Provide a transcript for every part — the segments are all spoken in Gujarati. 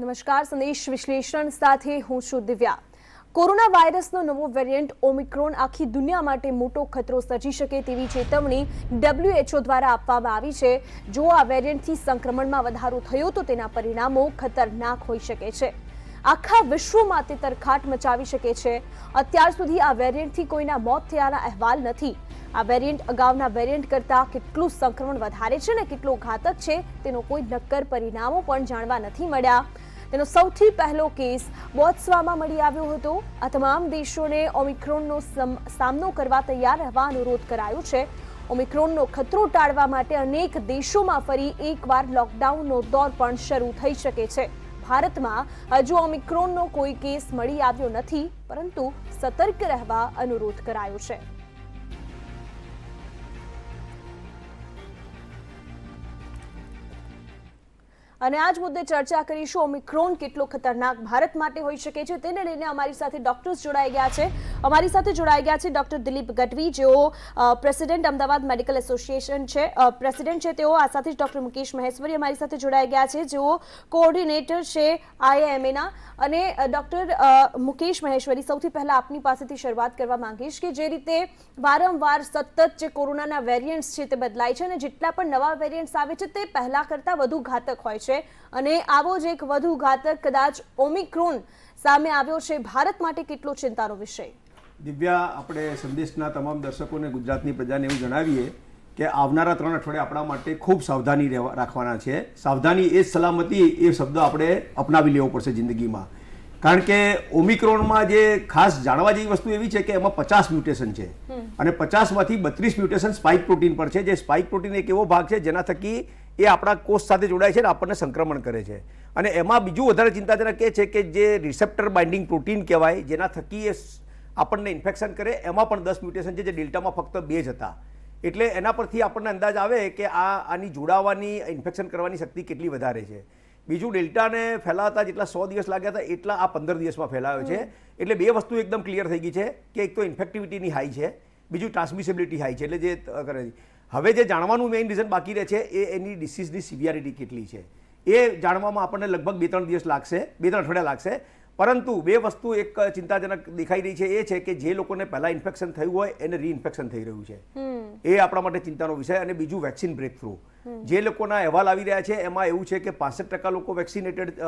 નમસ્કાર, સંદેશ વિશ્લેષણ સાથે હું છું દિવ્યા। કોરોના વાયરસનો નવો વેરિયન્ટ ઓમિક્રોન આખી દુનિયા માટે મોટો ખતરો સર્જી શકે તેવી ચેતવણી WHO દ્વારા આપવામાં આવી છે। જો આ વેરિયન્ટથી સંક્રમણમાં વધારો થયો તો તેના પરિણામો ખતરનાક હોઈ શકે છે। આખા વિશ્વમાં તે તરખાટ મચાવી શકે છે। અત્યાર સુધી આ વેરિયન્ટથી કોઈના મોત થયાના અહેવાલ નથી। આ વેરિયન્ટ અગાઉના વેરિયન્ટ કરતાં કેટલું સંક્રમણ વધારે છે ને કેટલો ઘાતક છે તેનો કોઈ નક્કર પરિણામો પણ જાણવા નથી મળ્યા। તેનો સૌથી પહેલો કેસ બોત્સવાનામાં મળી આવ્યો હતો। આ તમામ દેશોને ઓમિક્રોનનો સામનો કરવા તૈયાર રહેવા અનુરોધ કરાયો છે। ઓમિક્રોનનો ખતરો ટાળવા માટે અનેક દેશોમાં ફરી એકવાર લોકડાઉનનો દોર પણ શરૂ થઈ શકે છે। ભારતમાં હજુ ઓમિક્રોનનો કોઈ કેસ મળી આવ્યો નથી, પરંતુ સતર્ક રહેવા અનુરોધ કરાયો છે। અને આજ મુદ્દે ચર્ચા કરીશું। ઓમિક્રોન કેટલો ખતરનાક ભારત માટે હોઈ શકે છે તેને લઈને અમારી સાથે ડોક્ટર્સ જોડાઈ ગયા છે। અમારી સાથે જોડાઈ ગયા છે ડોક્ટર દિલીપ ગઢવી, જેઓ પ્રેસિડેન્ટ અમદાવાદ મેડિકલ એસોસિએશન છે, પ્રેસિડેન્ટ છે તેઓ। આ સાથે જ ડોક્ટર મુકેશ મહેશ્વરી અમારી સાથે જોડાઈ ગયા છે, જેઓ કોઓર્ડિનેટર છે IIMA। અને ડોક્ટર મુકેશ મહેશ્વરી, સૌથી પહેલા આપની પાસેથી શરૂઆત કરવા માંગીશ કે જે રીતે વારંવાર સતત જે કોરોનાના વેરિયન્ટ્સ છે તે બદલાય છે અને જેટલા પણ નવા વેરિયન્ટ્સ આવે છે તે પહેલા કરતાં વધુ ઘાતક હોય છે, અને આવો જ એક વધુ ઘાતક કદાચ ઓમિક્રોન સામે આવ્યો છે। ભારત માટે કેટલો ચિંતાનો વિષય? દિવ્યા, આપણે સંદેશના તમામ દર્શકોને, ગુજરાતની પ્રજાને એવું જણાવીએ કે આવનારા 3 અઠવાડિયા આપણા માટે ખૂબ સાવધાની રાખવાના છે। સાવધાની એ જ સલામતી, એ શબ્દ આપણે અપનાવી લેવો પડશે જિંદગીમાં। કારણ કે ઓમિક્રોનમાં જે ખાસ જાણવા જેવી વસ્તુ એવી છે કે એમાં 50 મ્યુટેશન છે અને 50માંથી 32 મ્યુટેશન સ્પાઇક પ્રોટીન પર છે। જે સ્પાઇક પ્રોટીન એક એવો ભાગ છે જેના થકી એ આપણા કોષ સાથે જોડાય છે અને આપણને સંક્રમણ કરે છે। અને એમાં બીજું વધારે ચિંતાજનક એ છે કે જે રિસેપ્ટર બાઇન્ડિંગ પ્રોટીન કહેવાય, જેના થકી એ આપણને ઇન્ફેક્શન કરે, એમાં પણ 10 મ્યુટેશન છે, જે ડેલ્ટામાં ફક્ત 2 જ હતા। એટલે એના પરથી આપણને અંદાજ આવે કે આની જોડાવાની, ઇન્ફેક્શન કરવાની શક્તિ કેટલી વધારે છે। બીજું, ડેલ્ટાને ફેલાવતા જેટલા 100 દિવસ લાગ્યા હતા એટલા આ 15 દિવસમાં ફેલાયો છે। એટલે 2 વસ્તુ એકદમ ક્લિયર થઈ ગઈ છે કે એક તો ઇન્ફેક્ટિવિટીની હાઈ છે, બીજું ટ્રાન્સમિસિબિલિટી હાઈ છે। એટલે જે કરે હવે જે જાણવાનું મેઇન રીઝન બાકી રહે છે એ એની ડિસીઝની સિવિયરિટી કેટલી છે એ જાણવામાં આપણને લગભગ 2-3 દિવસ લાગશે, 2-3 અઠવાડિયા લાગશે। પરંતુ 2 વસ્તુ એક ચિંતાજનક દેખાઈ રહી છે એ છે કે જે લોકોને પહેલા ઇન્ફેક્શન થયું હોય એને રીઇન્ફેક્શન થઈ રહ્યું છે, એ આપણા માટે ચિંતાનો વિષય। અને બીજું, વેક્સિન બ્રેક થ્રુ, જે લોકોના અહેવાલ આવી રહ્યા છે એમાં એવું છે કે 65% લોકો વેક્સિનેટેડ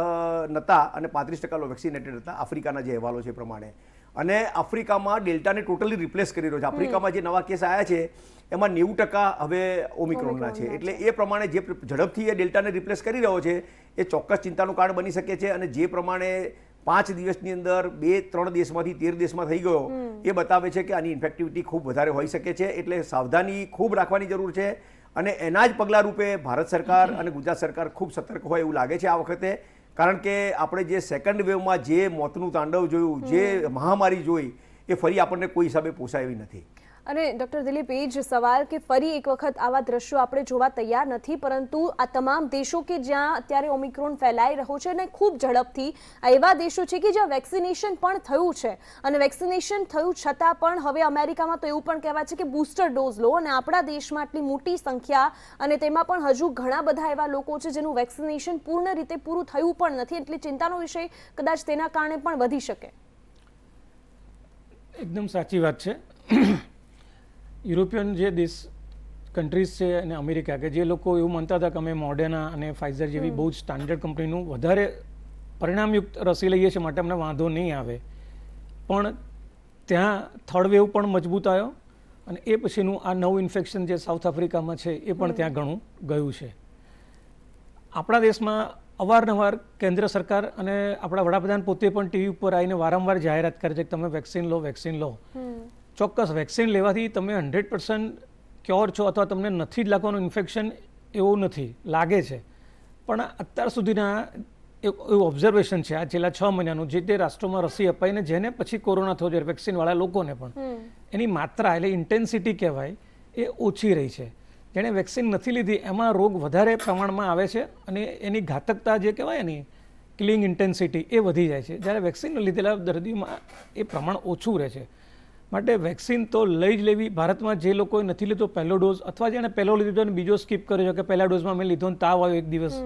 નહોતા અને 35% વેક્સિનેટેડ હતા, આફ્રિકાના જે અહેવાલો છે પ્રમાણે। અને આફ્રિકામાં ડેલ્ટાને ટોટલી રિપ્લેસ કરી રહ્યો છે। આફ્રિકામાં જે નવા કેસ આવ્યા છે એમાં 90% હવે ઓમિક્રોનના છે। એટલે એ પ્રમાણે જે ઝડપથી એ ડેલ્ટાને રિપ્લેસ કરી રહ્યો છે એ ચોક્કસ ચિંતાનું કારણ બની શકે છે। અને જે પ્રમાણે 5 દિવસની અંદર 2-3 દેશમાંથી 13 દેશમાં થઈ ગયો, એ બતાવે છે કે આની ઇન્ફેક્ટિવિટી ખૂબ વધારે હોઈ શકે છે। એટલે સાવધાની ખૂબ રાખવાની જરૂર છે અને એના જ પગલા રૂપે ભારત સરકાર અને ગુજરાત સરકાર ખૂબ સતર્ક હોય એવું લાગે છે આ વખતે। કારણ કે આપણે જે સેકન્ડ વેવમાં જે મોતનું તાંડવ જોયું, જે મહામારી જોઈ, એ ફરી આપણને કોઈ હિસાબે પોસાય એવી નથી। અને ડોક્ટર દિલીપ, એ જ સવાલ કે ફરી એક વખત આવા દ્રશ્યો આપણે જોવા તૈયાર નથી, પરંતુ આ તમામ દેશો કે જ્યાં અત્યારે ઓમિક્રોન ફેલાઈ રહ્યો છે અને ખૂબ ઝડપથી, આ એવા દેશો છે કે જ્યાં વેક્સિનેશન પણ થયું છે અને વેક્સિનેશન થયું છતાં પણ હવે અમેરિકામાં તો એવું પણ કહેવાય છે કે બૂસ્ટર ડોઝ લો, અને આપણા દેશમાં આટલી મોટી સંખ્યા અને તેમાં પણ હજુ ઘણા બધા એવા લોકો છે જેનું વેક્સિનેશન પૂર્ણ રીતે પૂરું થયું પણ નથી, એટલે ચિંતાનો વિષય કદાચ તેના કારણે પણ વધી શકે। એકદમ સાચી વાત છે। યુરોપિયન જે દેશ કન્ટ્રીઝ છે અને અમેરિકા, કે જે લોકો એવું માનતા હતા કે અમે મોડેના અને ફાઇઝર જેવી બહુ જ સ્ટાન્ડર્ડ કંપનીનું વધારે પરિણામયુક્ત રસી લઈએ છીએ માટે અમને વાંધો નહીં આવે, પણ ત્યાં થર્ડ વેવ પણ મજબૂત આવ્યો અને એ પછીનું આ નવું ઇન્ફેક્શન જે સાઉથ આફ્રિકામાં છે એ પણ ત્યાં ઘણું ગયું છે। આપણા દેશમાં અવારનવાર કેન્દ્ર સરકાર અને આપણા વડાપ્રધાન પોતે પણ ટીવી ઉપર આવીને વારંવાર જાહેરાત કરે છે કે તમે વેક્સિન લો, વેક્સિન લો। ચોક્કસ વેક્સિન લેવાથી તમે 100% ક્યોર છો અથવા તમને નથી જ લાગવાનું ઇન્ફેક્શન, એવું નથી, લાગે છે। પણ અત્યાર સુધીના એવું ઓબ્ઝર્વેશન છે આ છેલ્લા 6 મહિનાનું, જે તે રાષ્ટ્રોમાં રસી અપાઈને જેને પછી કોરોના થયો છે વેક્સિનવાળા લોકોને પણ એની માત્રા એટલે ઇન્ટેન્સિટી કહેવાય એ ઓછી રહી છે। જેણે વેક્સિન નથી લીધી એમાં રોગ વધારે પ્રમાણમાં આવે છે અને એની ઘાતકતા જે કહેવાય એની કિલિંગ ઇન્ટેન્સિટી એ વધી જાય છે, જ્યારે વેક્સિન લીધેલા દર્દીઓમાં એ પ્રમાણ ઓછું રહે છે। માટે વેક્સિન તો લઈ જ લેવી। ભારતમાં જે લોકોએ નથી લીધો પહેલો ડોઝ અથવા જેણે પહેલો લીધો અને બીજો સ્કીપ કર્યો છે કે પહેલા ડોઝમાં મેં લીધો ને તાવ આવ્યો એક દિવસ,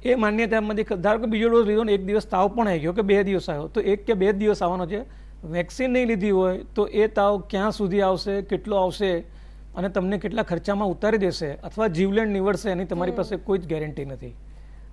એ માન્યતામાંથી ધારો કે બીજો ડોઝ લીધો ને 1 દિવસ તાવ પણ આવી ગયો કે 2 દિવસ આવ્યો, તો 1 કે 2 દિવસ આવવાનો છે. વેક્સિન નહીં લીધી હોય તો એ તાવ ક્યાં સુધી આવશે, કેટલો આવશે અને તમને કેટલા ખર્ચામાં ઉતારી દેશે અથવા જીવલેણ નીવડશે એની તમારી પાસે કોઈ જ ગેરંટી નથી.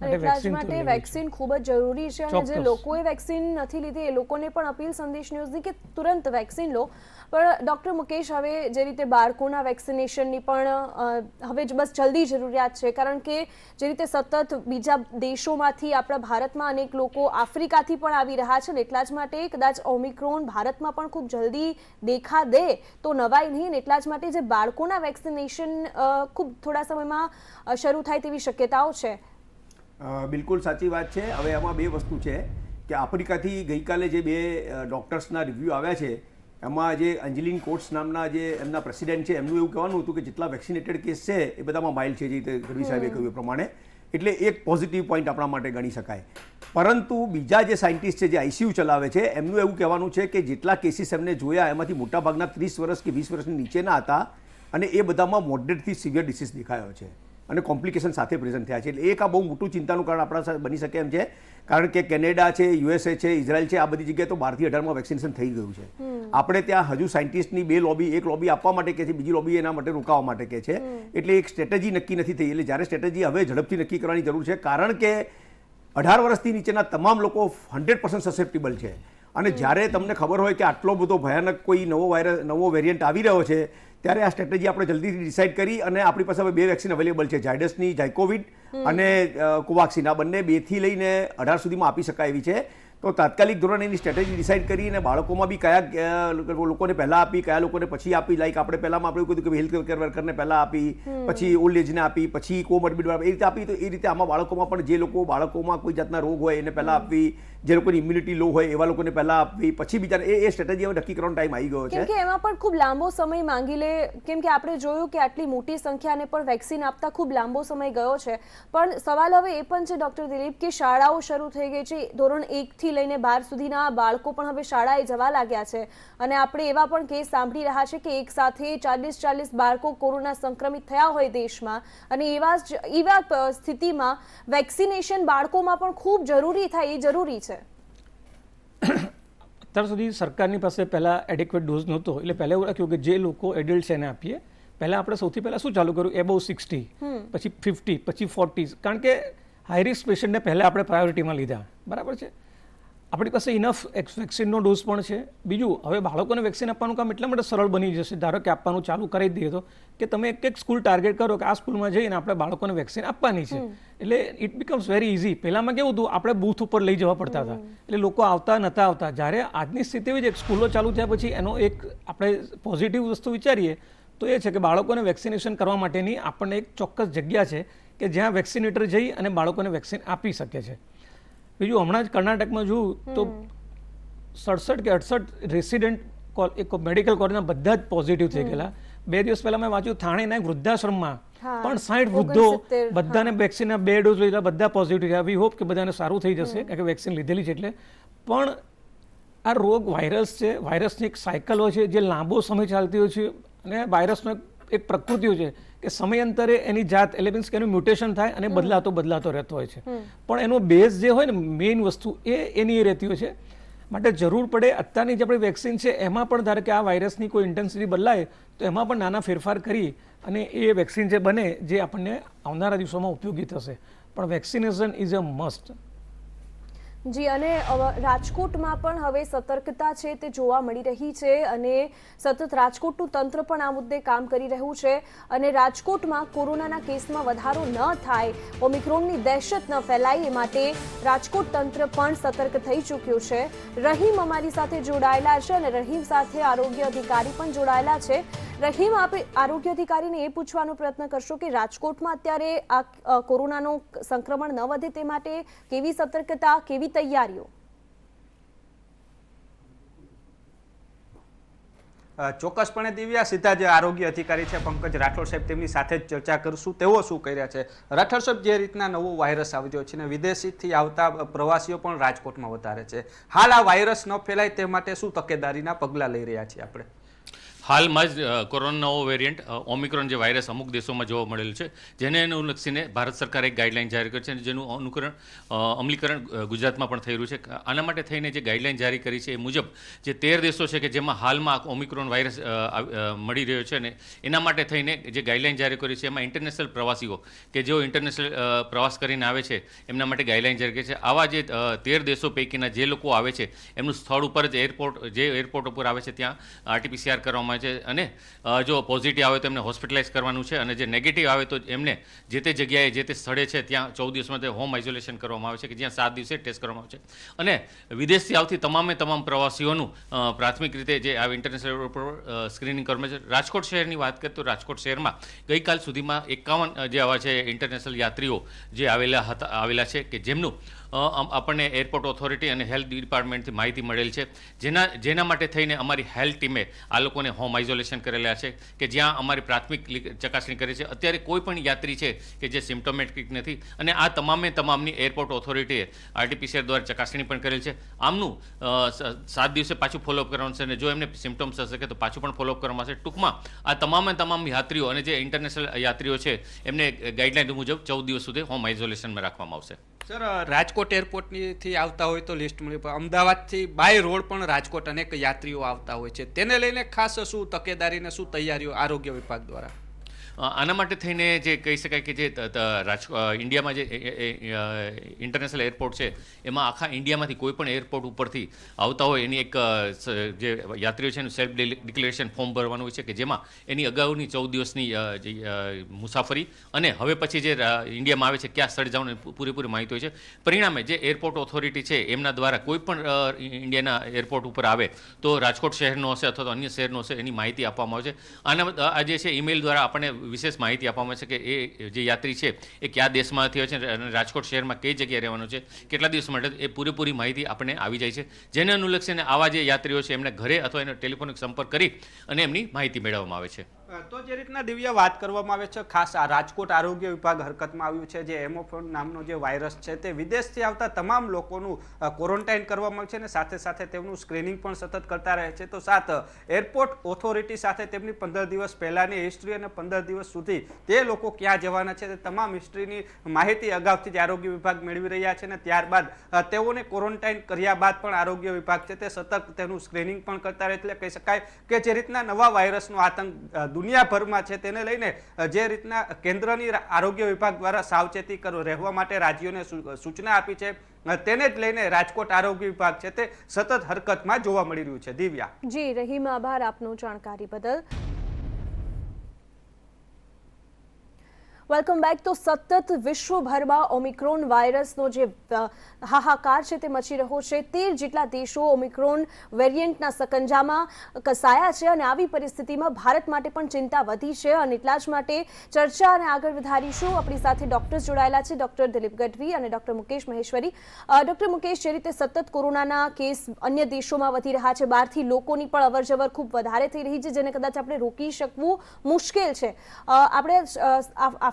એટલા જ માટે વેક્સિન ખૂબ જ જરૂરી છે અને જે લોકોએ વેક્સિન નથી લીધી એ લોકોને પણ અપીલ સંદેશ ન્યૂઝની કે તુરંત વેક્સિન લો. પણ ડૉક્ટર મુકેશ, હવે જે રીતે બાળકોના વેક્સિનેશનની પણ હવે બસ જલ્દી જરૂરિયાત છે, કારણ કે જે રીતે સતત બીજા દેશોમાંથી આપણા ભારતમાં અનેક લોકો આફ્રિકાથી પણ આવી રહ્યા છે ને એટલા જ માટે કદાચ ઓમિક્રોન ભારતમાં પણ ખૂબ જલ્દી દેખા દે તો નવાઈ નહીં, એટલા જ માટે જે બાળકોના વેક્સિનેશન ખૂબ થોડા સમયમાં શરૂ થાય તેવી શક્યતાઓ છે. બિલકુલ સાચી વાત છે. હવે આમાં બે વસ્તુ છે કે આફ્રિકાથી ગઈકાલે જે 2 ડૉક્ટર્સના રિવ્યૂ આવ્યા છે એમાં જે અંજલિન કોટ્સ નામના જે એમના પ્રેસિડેન્ટ છે એમનું એવું કહેવાનું હતું કે જેટલા વેક્સિનેટેડ કેસ છે એ બધામાં માઇલ્ડ છે, જે રીતે ગઢવી સાહેબે કહ્યું એ પ્રમાણે, એટલે એક પોઝિટિવ પોઈન્ટ આપણા માટે ગણી શકાય. પરંતુ બીજા જે સાયન્ટિસ્ટ છે જે આઈસીયુ ચલાવે છે એમનું એવું કહેવાનું છે કે જેટલા કેસીસ એમને જોયા એમાંથી મોટાભાગના 30 વર્ષ કે 20 વર્ષની નીચેના હતા અને એ બધામાં મોડરેટથી સિવિયર ડિસીઝ દેખાયો છે અને કોમ્પ્લિકેશન સાથે પ્રેઝન્ટ થયા છે. એટલે એક આ બહુ મોટું ચિંતાનું કારણ આપણા સાથે બની શકે એમ છે, કારણ કે કેનેડા છે, યુએસએ છે, ઇઝરાયલ છે, આ બધી જગ્યાએ તો 12 થી 18માં વેક્સિનેશન થઈ ગયું છે. આપણે ત્યાં હજુ સાયન્ટિસ્ટની 2 લોબી, એક લોબી આપવા માટે કહે છે, બીજી લોબી એના માટે રોકાવા માટે કહે છે. એટલે એક સ્ટ્રેટેજી નક્કી નથી થઈ. એટલે જ્યારે સ્ટ્રેટેજી હવે ઝડપથી નક્કી કરવાની જરૂર છે, કારણ કે 18 વર્ષથી નીચેના તમામ લોકો 100% સસેપ્ટેબલ છે અને જ્યારે તમને ખબર હોય કે આટલો બધો ભયાનક કોઈ નવો વેરિયન્ટ આવી રહ્યો છે ત્યારે આ સ્ટ્રેટેજી આપણે જલ્દીથી ડિસાઇડ કરી અને આપણી પાસે હવે 2 વેક્સિન અવેલેબલ છે, ઝાયડસની ઝાયકોવિડ અને કોવાક્સિન. આ બંને 2 થી લઈને 18 સુધીમાં આપી શકાય એવી છે. તો તાત્કાલિક ધોરણે એની સ્ટ્રેટેજી ડિસાઇડ કરીને બાળકોમાં બી કયા લોકોને પહેલાં આપી, કયા લોકોને પછી આપી. લાઈક આપણે પહેલામાં આપણે કીધું કે હેલ્થ કેર વર્કરને પહેલાં આપી, પછી ઓલ્ડ એજને આપી, પછી કોમોર્બિડ એ રીતે આપી. તો એ રીતે આમાં બાળકોમાં પણ જે લોકો બાળકોમાં કોઈ જાતના રોગ હોય એને પહેલાં આપવી, જે લોકોની ઇમ્યુનિટી લો હોય એવા લોકોને પહેલાં આપવી, પછી બીજાને એ સ્ટ્રેટેજી હવે નક્કી કરવાનો ટાઈમ આવી ગયો છે. કેમ કે એમાં પણ ખૂબ લાંબો સમય માંગી લે, કેમ કે આપણે જોયું કે આટલી મોટી સંખ્યાને પણ વેક્સિન આપતા ખૂબ લાંબો સમય ગયો છે. પણ સવાલ હવે એ પણ છે ડૉક્ટર દિલીપ કે શાળાઓ શરૂ થઈ ગઈ છે, ધોરણ 1 થી લઈને 12 સુધીના બાળકો પણ હવે શાળાએ જવા લાગ્યા છે અને આપણે એવા પણ કેસ સાંભળી રહ્યા છે કે એક સાથે 40 બાળકો કોરોના સંક્રમિત થયા હોય દેશમાં અને એવા સ્થિતિમાં વેક્સિનેશન બાળકોમાં પણ ખૂબ જરૂરી થાય, એ જરૂરી છે. અત્યાર સુધી સરકારની પાસે પહેલાં એડિક્વેટ ડોઝ નહોતો, એટલે પહેલાં એવું રાખ્યું કે જે લોકો એડલ્ટ છે એને આપીએ. પહેલાં આપણે સૌથી પહેલાં શું ચાલુ કર્યું, એબોવ 60, પછી 50, પછી 40, કારણ કે હાઈ રિસ્ક પેશન્ટને પહેલાં આપણે પ્રાયોરિટીમાં લીધા. બરાબર છે. આપણી પાસે ઇનફ વેક્સિનનો ડોઝ પણ છે. બીજું, હવે બાળકોને વેક્સિન આપવાનું કામ એટલા માટે સરળ બની જશે, ધારો કે આપવાનું ચાલુ કરી દઈએ તો કે તમે એક સ્કૂલ ટાર્ગેટ કરો કે આ સ્કૂલમાં જઈને આપણે બાળકોને વેક્સિન આપવાની છે. એટલે ઇટ બીકમ્સ વેરી ઇઝી. પહેલામાં કેવું હતું, આપણે બૂથ ઉપર લઈ જવા પડતા હતા, એટલે લોકો આવતા નહોતા આવતા. જ્યારે આજની સ્થિતિ જ સ્કૂલો ચાલુ થયા પછી એનો એક આપણે પોઝિટિવ વસ્તુ વિચારીએ તો એ છે કે બાળકોને વેક્સિનેશન કરવા માટેની આપણને એક ચોક્કસ જગ્યા છે કે જ્યાં વેક્સિનેટર જઈ અને બાળકોને વેક્સિન આપી શકે છે. બીજું, હમણાં જ કર્ણાટકમાં જોયું તો 67 કે 68 રેસિડેન્ટ મેડિકલ કોલેજના બધા જ પોઝિટિવ થઈ ગયેલા. 2 દિવસ પહેલા મેં વાંચ્યું થાણેના એક વૃદ્ધાશ્રમમાં પણ 60 વૃદ્ધો બધાને વેક્સિનના 2 ડોઝ લીધા, બધા પોઝિટિવ થયા. વી હોપ કે બધાને સારું થઈ જશે કારણ કે વેક્સિન લીધેલી છે. એટલે પણ આ રોગ વાયરસ છે, વાયરસની એક સાયકલ હોય છે જે લાંબો સમય ચાલતી હોય છે અને વાયરસનો એક પ્રકૃતિ હોય છે કે સમયાંતરે એની જાત એટલે મીન્સ કે એનું મ્યુટેશન થાય અને બદલાતો રહેતો હોય છે. પણ એનો બેઝ જે હોય ને મેઇન વસ્તુ એની એ રહેતી હોય છે. માટે જરૂર પડે અત્યારની જે આપણી વેક્સિન છે એમાં પણ ધારો કે આ વાયરસની કોઈ ઇન્ટેન્સિટી બદલાય તો એમાં પણ નાના ફેરફાર કરી અને એ વેક્સિન જે બને જે આપણને આવનારા દિવસોમાં ઉપયોગી થશે. પણ વેક્સિનેશન ઇઝ અ મસ્ટ. જી, અને રાજકોટમાં પણ હવે સતર્કતા છે તે જોવા મળી રહી છે અને સતત રાજકોટનું તંત્ર પણ આ મુદ્દે કામ કરી રહ્યું છે અને રાજકોટમાં કોરોનાના કેસમાં વધારો ન થાય, ઓમિક્રોનની દહેશત ન ફેલાય એ માટે રાજકોટ તંત્ર પણ સતર્ક થઈ ચૂક્યું છે. રહીમ અમારી સાથે જોડાયેલા છે અને રહીમ સાથે આરોગ્ય અધિકારી પણ જોડાયેલા છે. રહીમ, આપણે આરોગ્ય અધિકારીને એ પૂછવાનો પ્રયત્ન કરશો કે રાજકોટમાં અત્યારે આ કોરોનાનું સંક્રમણ ન વધે તે માટે કેવી સતર્કતા, કેવી તૈયારીઓ? ચોક્કસપણે દિવ્યા, સીધા જે આરોગ્ય અધિકારી છે પંકજ રાઠોડ સાહેબ તેમની સાથે જ ચર્ચા કરશું. તેઓ શું કહી રહ્યા છે. રાઠોડ સાહેબ, જે રીતના નવો વાયરસ આવ્યો છે ને વિદેશીથી આવતા પ્રવાસીઓ પણ રાજકોટમાં વધારે છે, હાલ આ વાયરસ ન ફેલાય તે માટે શું તકેદારીના પગલાં લઈ રહ્યા છીએ આપણે? હાલમાં જ કોરોના નવો વેરિયન્ટ ઓમિક્રોન જે વાયરસ અમુક દેશોમાં જોવા મળેલું છે, જેને અનુલક્ષીને ભારત સરકારે એક ગાઈડલાઇન જારી કરી છે અને જેનું અમલીકરણ ગુજરાતમાં પણ થઈ રહ્યું છે. આના માટે થઈને જે ગાઈડલાઇન જારી કરી છે એ મુજબ જે 13 દેશો છે કે જેમાં હાલમાં ઓમિક્રોન વાયરસ મળી રહ્યો છે ને એના માટે થઈને જે ગાઈડલાઇન જારી કરી છે એમાં ઇન્ટરનેશનલ પ્રવાસીઓ કે જેઓ ઇન્ટરનેશનલ પ્રવાસ કરીને આવે છે એમના માટે ગાઈડલાઇન જારી કરી છે. આવા જે 13 દેશો પૈકીના જે લોકો આવે છે એમનું સ્થળ ઉપર જ એરપોર્ટ ઉપર આવે છે ત્યાં RT-PCR કરવામાં આવે છે અને જો પોઝિટિવ આવે તો એમને હોસ્પિટલાઇઝ કરવાનું છે અને જે નેગેટિવ આવે તો એમને જે તે જગ્યાએ જે તે સ્થળે છે ત્યાં 14 દિવસ માટે હોમ આઇસોલેશન કરવામાં આવે છે કે જ્યાં 7 દિવસે ટેસ્ટ કરવામાં આવે છે. અને વિદેશથી આવતી તમામ પ્રવાસીઓનું પ્રાથમિક રીતે જે આ ઇન્ટરનેશનલ પર સ્ક્રીનિંગ કરવામાં છે. રાજકોટ શહેરની વાત કરીએ તો રાજકોટ શહેરમાં ગઈકાલ સુધીમાં 51 જે આવા છે ઇન્ટરનેશનલ યાત્રીઓ જે આવેલા છે કે જેમનું આપણને એરપોર્ટ ઓથોરિટી અને હેલ્થ ડિપાર્ટમેન્ટથી માહિતી મળેલ છે, જેના માટે થઈને અમારી હેલ્થ ટીમે આ લોકોને હોમ આઇસોલેશન કરેલા છે કે જ્યાં અમારી પ્રાથમિક ચકાસણી કરી છે. અત્યારે કોઈ પણ યાત્રી છે કે જે સિમ્ટોમેટિક નથી અને આ તમામની એરપોર્ટ ઓથોરિટીએ RT-PCR દ્વારા ચકાસણી પણ કરેલ છે. આમનું 7 દિવસે પાછું ફોલોઅપ કરવાનું છે અને જો એમને સિમ્ટમ્સ હશે કે તો પાછું પણ ફોલોઅપ કરવામાં આવશે. ટૂંકમાં આ તમામ યાત્રીઓ અને જે ઇન્ટરનેશનલ યાત્રીઓ છે એમને ગાઈડલાઇન મુજબ 14 દિવસ સુધી હોમ આઇસોલેશનમાં રાખવામાં આવશે. સર, રાજકોટ એરપોર્ટથી આવતા હોય તો લિસ્ટ મળ્યું, પણ અમદાવાદથી બાય રોડ પણ રાજકોટ અનેક યાત્રીઓ આવતા હોય છે, તેને લઈને ખાસ શું તકેદારીને શું તૈયારીઓ આરોગ્ય વિભાગ દ્વારા? આના માટે થઈને જે કહી શકાય કે જે ઇન્ડિયામાં જે ઇન્ટરનેશનલ એરપોર્ટ છે એમાં આખા ઇન્ડિયામાંથી કોઈ પણ એરપોર્ટ ઉપરથી આવતા હોય એની એક જે યાત્રીઓ છે એનું સેલ્ફ ડિક્લેરેશન ફોર્મ ભરવાનું હોય છે કે જેમાં એની અગાઉની 14 દિવસની મુસાફરી અને હવે પછી જે ઇન્ડિયામાં આવે છે ક્યાં સ્થળે જવાનું પૂરેપૂરી માહિતી હોય છે. પરિણામે જે એરપોર્ટ ઓથોરિટી છે એમના દ્વારા કોઈ પણ ઇન્ડિયાના એરપોર્ટ ઉપર આવે તો રાજકોટ શહેરનો હશે અથવા તો અન્ય શહેરનો હશે એની માહિતી આપવામાં આવે છે. આ જે છે ઈમેલ દ્વારા આપણને વિશેષ માહિતી આપવામાં છે કે એ જે યાત્રી છે એ કયા દેશમાંથી હોય છે અને રાજકોટ શહેરમાં કઈ જગ્યાએ રહેવાનું છે, કેટલા દિવસ માટે, એ પૂરેપૂરી માહિતી આપણને આવી જાય છે. જેને અનુલક્ષીને આવા જે યાત્રીઓ છે એમને ઘરે અથવા એનો ટેલિફોનિક સંપર્ક કરી અને એમની માહિતી મેળવવામાં આવે છે. તો જે રીતના દિવ્યા વાત કરવામાં આવે છે, ખાસ આ રાજકોટ આરોગ્ય વિભાગ હરકતમાં આવ્યું છે. જે એમોફોન નામનો જે વાયરસ છે તે વિદેશથી આવતા તમામ લોકોનું ક્વોરન્ટાઇન કરવામાં આવે છે અને સાથે સાથે તેમનું સ્ક્રીનિંગ પણ સતત કરતા રહે છે. તો એરપોર્ટ ઓથોરિટી સાથે તેમની 15 દિવસ પહેલાની હિસ્ટ્રી અને 15 દિવસ સુધી તે લોકો ક્યાં જવાના છે તે તમામ હિસ્ટ્રીની માહિતી અગાઉથી જ આરોગ્ય વિભાગ મેળવી રહ્યા છે અને ત્યારબાદ તેઓને ક્વોરન્ટાઇન કર્યા બાદ પણ આરોગ્ય વિભાગ છે તે સતત તેનું સ્ક્રીનિંગ પણ કરતા રહે. એટલે કહી શકાય કે જે રીતના નવા વાયરસનો આતંક દુનિયાભરમાં છે તેને લઈને જે રીતના કેન્દ્રની આરોગ્ય વિભાગ દ્વારા સાવચેતી રહેવા માટે રાજ્યોને સૂચના આપી છે તેને જ લઈને રાજકોટ આરોગ્ય વિભાગ છે તે સતત હરકતમાં જોવા મળી રહ્યું છે. દિવ્યા. જી રહીમ, આભાર આપનો જાણકારી બદલ. Welcome back. તો સતત વિશ્વભરમાં ઓમિક્રોન વાયરસનો જે હાહાકાર છે તે મચી રહ્યો છે. 13 જેટલા દેશો ઓમિક્રોન વેરિયન્ટના સકંજામાં કસાયા છે અને આવી પરિસ્થિતિમાં ભારત માટે પણ ચિંતા વધી છે અને એટલા જ માટે ચર્ચાને આગળ વધારીશું. આપણી સાથે ડોક્ટર્સ જોડાયેલા છે, ડોક્ટર દિલીપ ગઢવી અને ડોક્ટર મુકેશ મહેશ્વરી. ડોક્ટર મુકેશ, જે રીતે સતત કોરોનાના કેસ અન્ય દેશોમાં વધી રહ્યા છે, બહારથી લોકોની પણ અવરજવર ખૂબ વધારે થઈ રહી છે, જેને કદાચ આપણે રોકી શકવું મુશ્કેલ છે. આપણે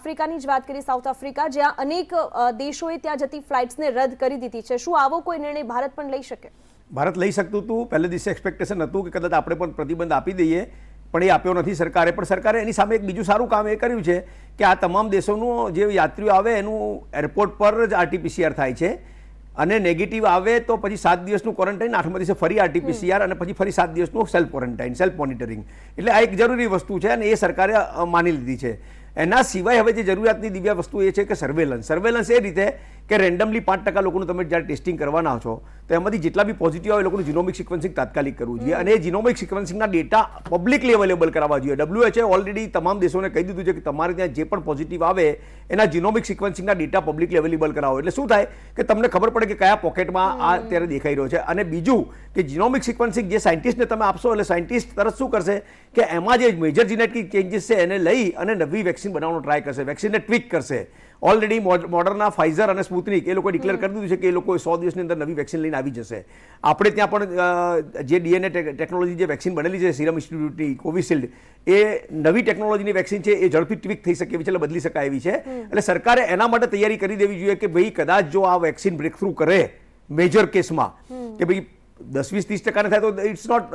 આફ્રિકાની જ વાત કરી, સાઉથ આફ્રિકા, જ્યાં અનેક દેશોએ ત્યાં જતી ફ્લાઇટ્સને રદ કરી દીધી છે. શું આવો કોઈ નિર્ણય ભારત પણ લઈ શકે? ભારત લઈ શકતું હતું. પહેલે દિવસે એક્સપેક્ટેશન હતું કે કદાચ આપણે પણ પ્રતિબંધ આપી દઈએ, પણ એ આપ્યો નથી સરકારે. પણ સરકારે એની સામે એક બીજું સારું કામ એ કર્યું છે કે આ તમામ દેશોનું જે યાત્રીઓ આવે એનું એરપોર્ટ પર જ RT-PCR થાય છે અને નેગેટિવ આવે તો પછી 7 દિવસનું ક્વોરન્ટાઇન, 8મા દિવસે ફરી RT-PCR અને પછી ફરી 7 દિવસનું સેલ્ફ ક્વોરન્ટાઇન, સેલ્ફ મોનિટરિંગ. એટલે આ એક જરૂરી વસ્તુ છે અને એ સરકારે માની લીધી છે. એના સિવાય હવે જે જરૂરિયાતની દિવ્યા વસ્તુ એ છે કે સર્વેલન્સ એ રીતે કે રેન્ડમલી 5% લોકોનું તમે જ્યારે ટેસ્ટિંગ કરવાના છો તો એમાંથી જેટલા બી પોઝિટિવ આવે એ લોકોનું જીનોમિક સિક્વન્સિંગ તાત્કાલિક કરવું જોઈએ અને એ જીનોમિક સિક્વન્સિંગના ડેટા પબ્લિકલી અવેલેબલ કરાવવા જોઈએ. WHO ઓલરેડી તમામ દેશોને કહી દીધું છે કે તમારે ત્યાં જે પણ પોઝિટિવ આવે એના જીનોમિક સિક્વન્સિંગના ડેટા પબ્લિકલી અવેલેબલ કરાવો. એટલે શું થાય કે તમને ખબર પડે કે કયા પોકેટમાં આ અત્યારે દેખાઈ રહ્યો છે. અને બીજું કે જીનોમિક સિક્વન્સિંગ જે સાયન્ટિસ્ટને તમે આપશો એટલે સાયન્ટિસ્ટ તરત શું કરશે કે એમાં જે મેજર જીનેટિક ચેન્જીસ છે એને લઈ અને નવી વેક્સિન બનાવવાનો ટ્રાય કરશે, વેક્સિનને ટ્વીક કરશે. ઓલરેડી મોડર્ના, ફાઇઝર અને સ્પુતનિક એ લોકોએ ડિક્લેર કરી દીધું છે કે એ લોકો 100 દિવસની અંદર નવી વેક્સિન લઈને આવી જશે. આપણે ત્યાં પણ જે DNA ટેકનોલોજી જે વેક્સિન બનેલી છે સિરમ ઇન્સ્ટિટ્યૂટની કોવિશિલ્ડ, એ નવી ટેકનોલોજીની વેક્સિન છે, એ ઝડપી ટ્વીક થઈ શકે એવી છે, એટલે બદલી શકાય એવી છે. એટલે સરકારે એના માટે તૈયારી કરી દેવી જોઈએ કે ભાઈ કદાચ જો આ વેક્સિન બ્રેકથ્રુ કરે મેજર કેસમાં કે ભાઈ 10-20-30% થાય તો ઇટ્સ નોટ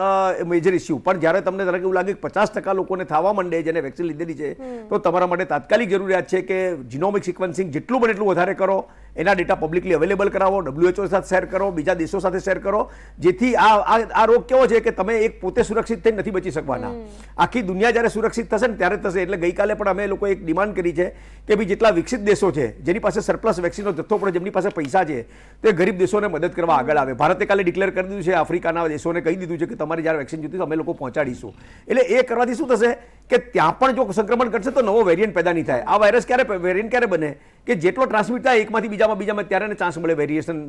મેજર ઇસ્યુ, પણ જ્યારે તમને ધારો કે એવું લાગે કે 50% લોકોને થવા માંડે જેને વેક્સિન લીધેલી છે, તો તમારા માટે તાત્કાલિક જરૂરિયાત છે કે જીનોમિક સિક્વન્સિંગ જેટલું બને એટલું વધારે કરો, એના ડેટા પબ્લિકલી અવેલેબલ કરાવો, WHO સાથે શેર કરો, બીજા દેશો સાથે શેર કરો, જેથી આ રોગ કેવો છે કે તમે એક પોતે સુરક્ષિત થઈને નથી બચી શકવાના, આખી દુનિયા જ્યારે સુરક્ષિત થશે ને ત્યારે થશે. એટલે ગઈકાલે પણ અમે લોકો એક ડિમાન્ડ કરી છે કે ભાઈ જેટલા વિકસિત દેશો છે જેની પાસે સરપ્લસ વેક્સિનનો જથ્થો પડે, જેમની પાસે પૈસા છે, તે ગરીબ દેશોને મદદ કરવા આગળ આવે. ભારતે કાલે ડિક્લેર કરી દીધું છે, આફ્રિકાના દેશોને કહી દીધું છે કે તમારી જ્યારે વેક્સિન જોઈતી અમે લોકો પહોંચાડીશું. એટલે એ કરવાથી શું થશે કે ત્યાં પણ જો સંક્રમણ કરશે તો નવો વેરિયન્ટ પેદા નહીં થાય. આ વાયરસ વેરિયન્ટ ક્યારે બને કે જેટલો ટ્રાન્સમિટ થાય એકમાંથી બીજામાં ત્યારે ચાન્સ મળે વેરિએશન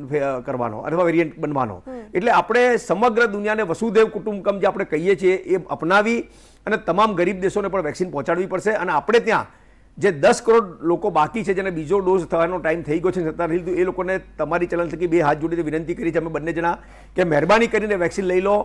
કરવાનો અથવા વેરિયન્ટ બનવાનો. એટલે આપણે સમગ્ર દુનિયાને વસુધૈવ કુટુંબકમ જે આપણે કહીએ છીએ એ અપનાવી અને તમામ ગરીબ દેશોને પણ વેક્સિન પહોંચાડવી પડશે. અને આપણે ત્યાં જે 10 કરોડ લોકો બાકી છે જેને બીજો ડોઝ થવાનો ટાઈમ થઈ ગયો છે છતાં લીધું, એ લોકોને તમારી ચેનલ થકી 2 હાથ જોડીને વિનંતી કરી છે અમે બંને જણા કે મહેરબાની કરીને વેક્સિન લઈ લો.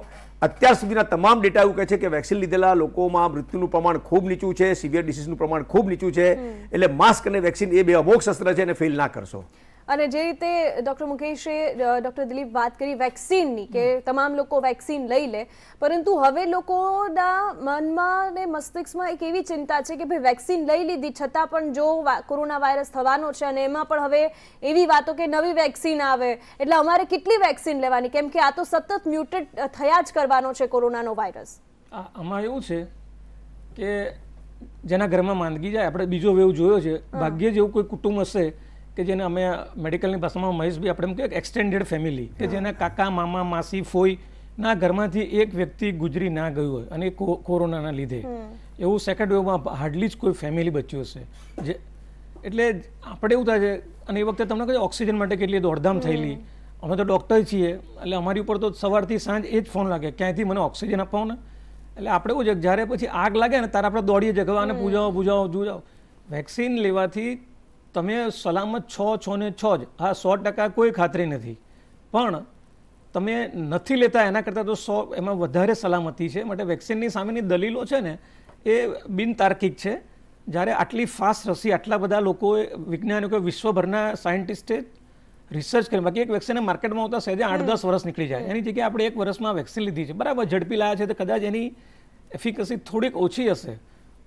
અત્યાર સુધીના તમામ ડેટા એવું કહે છે કે વેક્સિન લીધેલા લોકોમાં મૃત્યુનું પ્રમાણ ખૂબ નીચું છે, સિવિયર ડિસીઝનું પ્રમાણ ખૂબ નીચું છે. એટલે માસ્ક અને વેક્સિન એ 2 અમોઘ શસ્ત્ર છે અને ફેલ ના કરશો. અને જે રીતે ડૉક્ટર મુકેશે, ડૉક્ટર દિલીપ વાત કરી વેક્સિનની કે તમામ લોકો વેક્સિન લઈ લે, પરંતુ હવે લોકોના મનમાં ને મસ્તિષ્કમાં એક એવી ચિંતા છે કે ભાઈ વેક્સિન લઈ લીધી છતાં પણ જો કોરોના વાયરસ થવાનો છે અને એમાં પણ હવે એવી વાતો કે નવી વેક્સિન આવે એટલે અમારે કેટલી વેક્સિન લેવાની, કેમ કે આ તો સતત મ્યુટેટ થયા જ કરવાનો છે કોરોનાનો વાયરસ. આમાં એવું છે કે જેના ઘરમાં માંદગી જાય, આપણે બીજો વેવ જોયો છે, ભાગ્યે જેવું કોઈ કુટુંબ હશે કે જેને અમે મેડિકલની ભાષામાં મહેશભાઈ આપણે એમ કહીએ એક્સટેન્ડેડ ફેમિલી, કે જેના કાકા, મામા, માસી, ફોઈ ના ઘરમાંથી એક વ્યક્તિ ગુજરી ના ગયું હોય અને કોરોનાના લીધે એવું સેકન્ડ વેવમાં હાર્ડલી જ કોઈ ફેમિલી બચ્યું હશે. જે એટલે આપણે એવું થાય છે. અને એ વખતે તમને કહે ઓક્સિજન માટે કેટલી દોડધામ થયેલી. અમે તો ડૉક્ટર છીએ એટલે અમારી ઉપર તો સવારથી સાંજ એ જ ફોન લાગે ક્યાંયથી મને ઓક્સિજન અપાવો ને. એટલે આપણે એવું છે જ્યારે પછી આગ લાગે ને ત્યારે આપણે દોડીએ છીએ કે આને પૂજાવો. વેક્સિન લેવાથી તમે સલામત છો ને છો જ, હા 100% કોઈ ખાતરી નથી, પણ તમે નથી લેતા એના કરતાં તો 100 એમાં વધારે સલામતી છે. માટે વેક્સિનની સામેની દલીલો છે ને એ બિનતાર્કિક છે. જ્યારે આટલી ફાસ્ટ રસી આટલા બધા લોકોએ, વૈજ્ઞાનિકો, વિશ્વભરના સાયન્ટિસ્ટે રિસર્ચ કરી, બાકી એક વેક્સિન માર્કેટમાં આવતા સહેજે 8-10 વર્ષ નીકળી જાય, એની જગ્યાએ આપણે 1 વર્ષમાં વેક્સિન લીધી છે. બરાબર ઝડપી લાયા છે તો કદાચ એની એફિકસી થોડીક ઓછી હશે,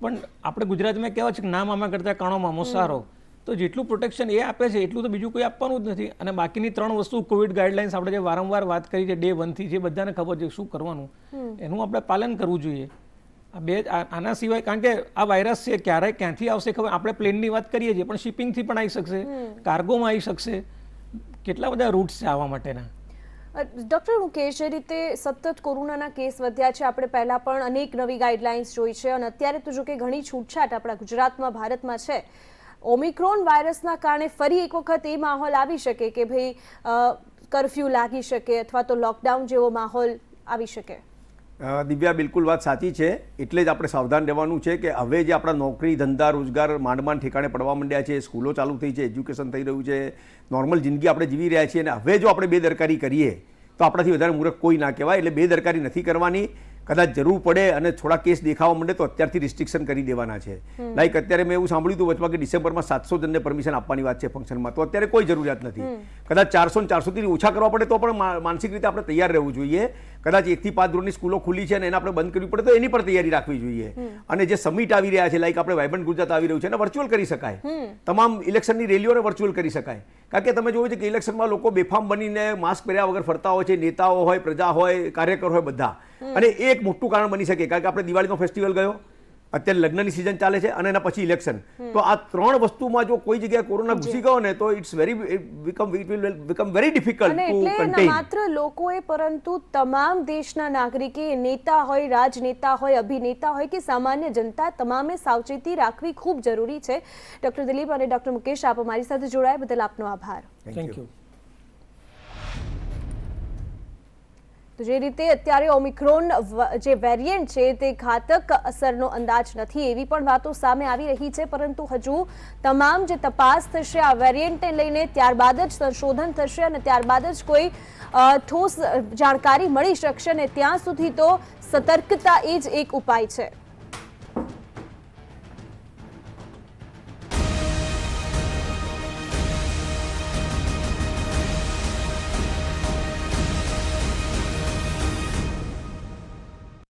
પણ આપણે ગુજરાતમાં કહેવાય છે કે ના મામા કરતાં કાણો મામો સારો. તો જેટલું પ્રોટેક્શન એ આપે છે એટલું તો બીજું કોઈ આપવાનું જ નથી. અને બાકીની 3 વસ્તુ કોવિડ ગાઈડલાઇન્સ આપણે જે વારંવાર વાત કરી છે ડે 1 થી, જે બધાને ખબર છે શું કરવાનું, એનું આપણે પાલન કરવું જોઈએ. આના સિવાય કારણ કે આ વાયરસ છે ક્યારેય ક્યાંથી આવશે ખબર. આપણે પ્લેનની વાત કરીએ છીએ પણ શિપિંગથી પણ આવી શકશે, કાર્ગોમાં આવી શકશે, કેટલા બધા રૂટ્સ છે આવવા માટેના. ડૉક્ટર મુકેશ, જે રીતે સતત કોરોનાના કેસ વધ્યા છે, આપણે પહેલા પણ અનેક નવી ગાઈડલાઇન્સ જોઈ છે અને અત્યારે તો જો કે ઘણી છૂટછાટ આપણા ગુજરાતમાં, ભારતમાં છે. ઓમિક્રોન વાયરસના કારણે ફરી એક વખત એ માહોલ આવી શકે કે ભાઈ કર્ફ્યુ લાગી શકે અથવા તો લોકડાઉન જેવો માહોલ આવી શકે. દિવ્યા, બિલકુલ વાત સાચી છે. એટલે જ આપણે સાવધાન રહેવાનું છે કે હવે જે આપણા નોકરી, ધંધા, રોજગાર માંડ ઠેકાણે પડવા માંડ્યા છે, સ્કૂલો ચાલુ થઈ છે, એજ્યુકેશન થઈ રહ્યું છે, નોર્મલ જિંદગી આપણે જીવી રહ્યા છીએ, અને હવે જો આપણે બેદરકારી કરીએ તો આપણાથી વધારે મૂર્ખ કોઈ ના કહેવાય. એટલે બેદરકારી નથી કરવાની. કદાચ જરૂર પડે અને થોડા કેસ દેખાવા માંડે તો અત્યારથી રિસ્ટ્રિક્શન કરી દેવાના છે. લાઈક અત્યારે મેં એવું સાંભળ્યું હતું વચમાં કે ડિસેમ્બરમાં 700 જણને પરમિશન આપવાની વાત છે ફંક્શનમાં, તો અત્યારે કોઈ જરૂરિયાત નથી. કદાચ 400 થી ઓછા કરવા પડે તો પણ માનસિક રીતે આપણે તૈયાર રહેવું જોઈએ. કદાચ 1 થી 5 ધોરણની સ્કૂલો ખુલ્લી છે અને એને આપણે બંધ કરવી પડે તો એની પર તૈયારી રાખવી જોઈએ. અને જે સમિટ આવી રહ્યા છે, લાઈક આપણે વાઇબ્રન્ટ ગુજરાત આવી રહ્યું છે, એને વર્ચ્યુઅલ કરી શકાય. તમામ ઇલેક્શનની રેલીઓને વર્ચ્યુઅલ કરી શકાય. કારણ કે તમે જોયું છે કે ઇલેક્શનમાં લોકો બેફામ બનીને માસ્ક પહેર્યા વગર ફરતા હોય છે, નેતાઓ હોય, પ્રજા હોય, કાર્યકર હોય, બધા. અને એ એક મોટું કારણ બની શકે. કારણ કે આપણે દિવાળીનો ફેસ્ટિવલ ગયો, અત્યારે લગ્નની સિઝન ચાલે છે અને એના પછી ઇલેક્શન. તો આ 3 વસ્તુમાં જો કોઈ જગ્યાએ કોરોના ઘૂસી ગયો ને તો it's become very difficult to contain. માત્ર લોકોએ પરંતુ તમામ દેશના નાગરિકે, નેતા હોય, રાજનેતા હોય, અભિનેતા હોય કે સામાન્ય જનતા, તમામે સાવચેતી રાખવી ખૂબ જરૂરી છે. ડૉક્ટર દિલીપ અને ડૉક્ટર મુકેશ, આપ અમારી સાથે જોડાયા બદલ આપનો આભાર. Thank you. તો જે રીતે અત્યારે ઓમિક્રોન જે વેરિયન્ટ છે તે ઘાતક અસરનો અંદાજ નથી એવી પણ વાતો સામે આવી રહી છે, પરંતુ હજુ તમામ જે તપાસ થશે આ વેરિયન્ટને લઈને ત્યારબાદ જ સંશોધન થશે અને ત્યારબાદ જ કોઈ ઠોસ જાણકારી મળી શકશે અને ત્યાં સુધી તો સતર્કતા એ જ એક ઉપાય છે.